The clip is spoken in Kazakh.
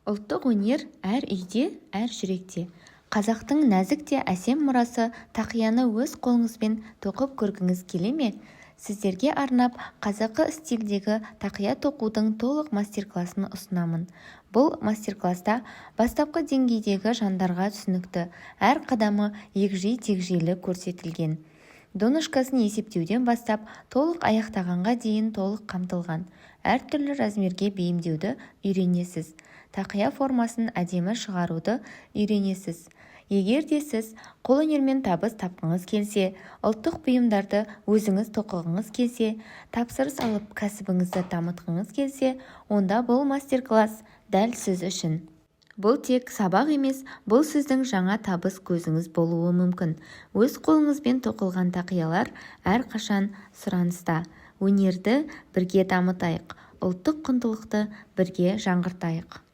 Ұлттық өнер әр үйде, әр жүректе. Қазақтың нәзік те әсем мұрасы тақияны өз қолыңызбен тоқып көргіңіз келе ме? Сіздерге арнап қазақы стильдегі тақия тоқудың толық мастер-классын ұсынамын. Бұл мастер-класста бастапқы деңгейдегі жандарға түсінікті, әр қадамы егжей-тегжейлі көрсетілген. Донышкасын есептеуден бастап толық аяқтағанға дейін толық қамтылған. Әртүрлі размерге бейімдеуді үйренесіз. Тақия формасын әдемі шығаруды үйренесіз. Егер де сіз қолөнермен табыс тапқыңыз келсе, ұлттық бұйымдарды өзіңіз тоқығыңыз келсе, тапсырыс алып кәсібіңізді дамытқыңыз келсе, онда бұл мастер-класс дәл сіз үшін. Бұл тек сабақ емес, бұл сіздің жаңа табыс көзіңіз болуы мүмкін. Өз қолыңызбен тоқылған тақиялар әрқашан сұраныста. Өнерді бірге дамытайық, ұлттық құндылықты бірге жаңғыртайық.